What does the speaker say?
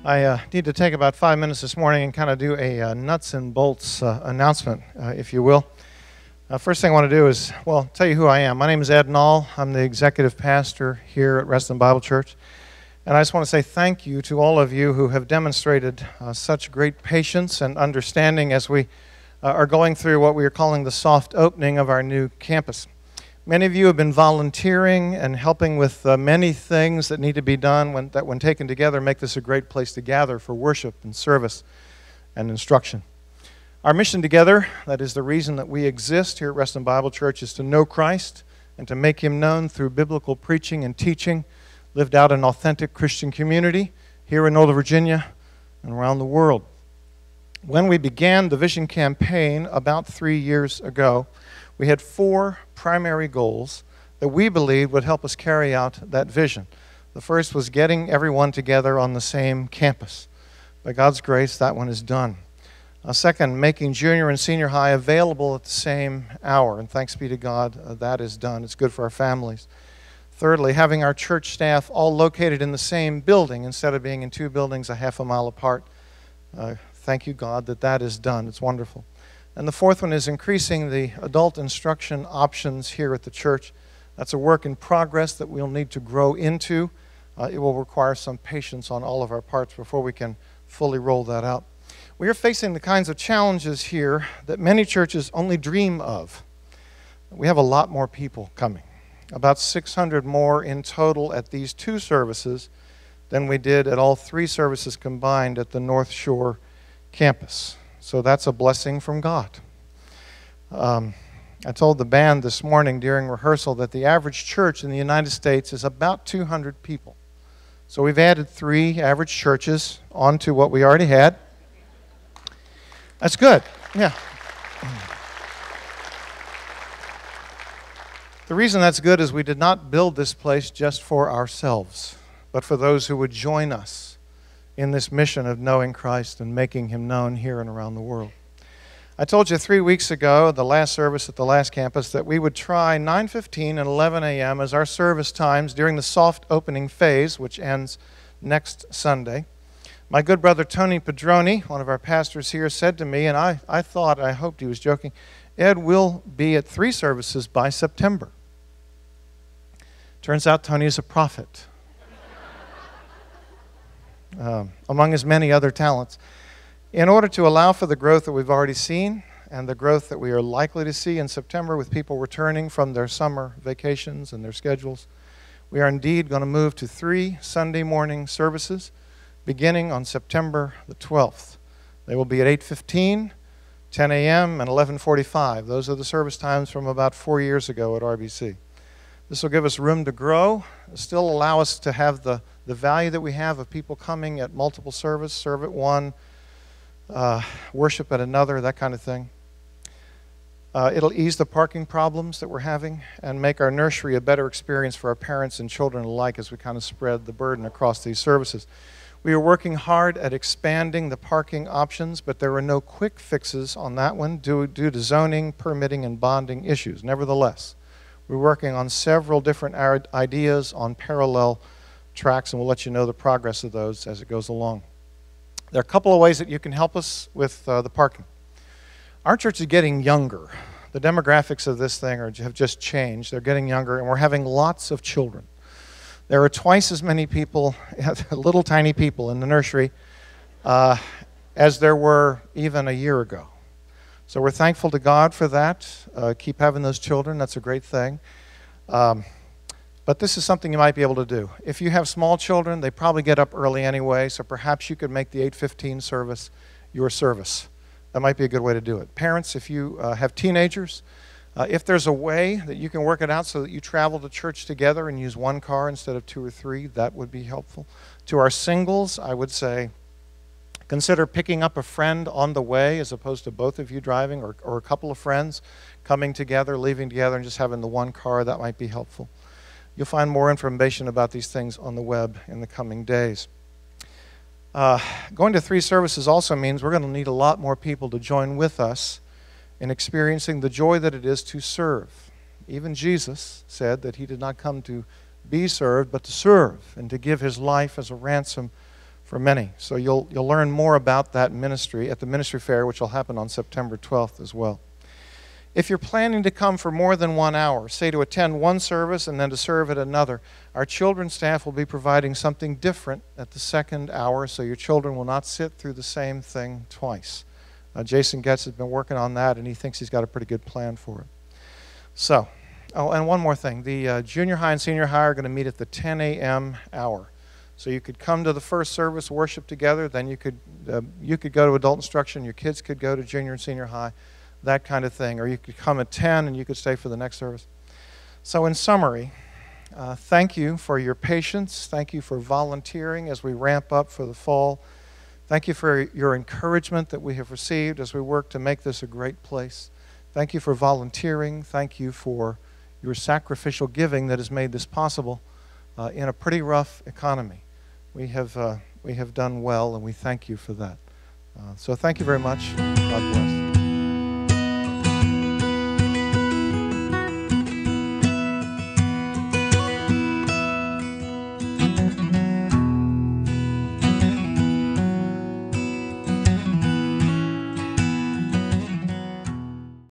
I need to take about 5 minutes this morning and kind of do a nuts and bolts announcement, if you will. First thing I want to do is, tell you who I am. My name is Ed Nalle. I'm the executive pastor here at Reston Bible Church. And I just want to say thank you to all of you who have demonstrated such great patience and understanding as we are going through what we are calling the soft opening of our new campus. Many of you have been volunteering and helping with many things that need to be done when taken together make this a great place to gather for worship and service and instruction. Our mission together, that is the reason that we exist here at Reston Bible Church, is to know Christ and to make Him known through biblical preaching and teaching, lived out in authentic Christian community here in Northern Virginia and around the world. When we began the Vision Campaign about 3 years ago, we had 4 primary goals that we believed would help us carry out that vision. The first was getting everyone together on the same campus. By God's grace, that one is done. Second, making junior and senior high available at the same hour, and thanks be to God, that is done. It's good for our families. Thirdly, having our church staff all located in the same building instead of being in 2 buildings a half a mile apart. Thank you, God, that is done. It's wonderful. And the fourth one is increasing the adult instruction options here at the church. That's a work in progress that we'll need to grow into. It will require some patience on all of our parts before we can fully roll that out. We are facing the kinds of challenges here that many churches only dream of. We have a lot more people coming, about 600 more in total at these 2 services than we did at all 3 services combined at the North Shore campus. So that's a blessing from God. I told the band this morning during rehearsal that the average church in the United States is about 200 people. So we've added 3 average churches onto what we already had. That's good, yeah. The reason that's good is we did not build this place just for ourselves, but for those who would join us in this mission of knowing Christ and making Him known here and around the world. I told you 3 weeks ago, the last service at the last campus, that we would try 9:15 and 11 a.m. as our service times during the soft opening phase, which ends next Sunday. My good brother Tony Padroni, one of our pastors here, said to me, and I hoped he was joking, Ed, we'll be at 3 services by September. Turns out Tony is a prophet. Among his many other talents. In order to allow for the growth that we've already seen and the growth that we are likely to see in September with people returning from their summer vacations and their schedules, we are indeed going to move to 3 Sunday morning services beginning on September the 12th. They will be at 8:15, 10 a.m., and 11:45. Those are the service times from about 4 years ago at RBC. This will give us room to grow, still allow us to have the value that we have of people coming at multiple service, serve at one, worship at another, that kind of thing. It'll ease the parking problems that we're having and make our nursery a better experience for our parents and children alike as we kind of spread the burden across these services. We are working hard at expanding the parking options, but there are no quick fixes on that one due to zoning, permitting, and bonding issues. Nevertheless, we're working on several different ideas on parallel tracks, and we'll let you know the progress of those as it goes along. There are a couple of ways that you can help us with the parking. Our church is getting younger. The demographics of this thing have just changed. They're getting younger, and we're having lots of children. There are twice as many people, little tiny people in the nursery, as there were even a year ago. So we're thankful to God for that. Keep having those children. That's a great thing. But this is something you might be able to do. If you have small children, they probably get up early anyway, so perhaps you could make the 8:15 service your service. That might be a good way to do it. Parents, if you have teenagers, if there's a way that you can work it out so that you travel to church together and use 1 car instead of 2 or 3, that would be helpful. To our singles, I would say, consider picking up a friend on the way as opposed to both of you driving, or a couple of friends coming together, leaving together, and just having the 1 car. That might be helpful. You'll find more information about these things on the web in the coming days. Going to 3 services also means we're going to need a lot more people to join with us in experiencing the joy that it is to serve. Even Jesus said that He did not come to be served, but to serve and to give His life as a ransom for many. So you'll learn more about that ministry at the ministry fair, which will happen on September 12th as well. If you're planning to come for more than 1 hour, say to attend one service and then to serve at another, our children's staff will be providing something different at the second hour, so your children will not sit through the same thing twice. Jason Getz has been working on that, and he thinks he's got a pretty good plan for it. So, oh, and one more thing. The junior high and senior high are going to meet at the 10 a.m. hour. So you could come to the first service, worship together, then you could go to adult instruction, your kids could go to junior and senior high, that kind of thing. Or you could come at 10 and you could stay for the next service. So in summary, thank you for your patience. Thank you for volunteering as we ramp up for the fall. Thank you for your encouragement that we have received as we work to make this a great place. Thank you for volunteering. Thank you for your sacrificial giving that has made this possible in a pretty rough economy. We have done well, and we thank you for that. So thank you very much. God bless.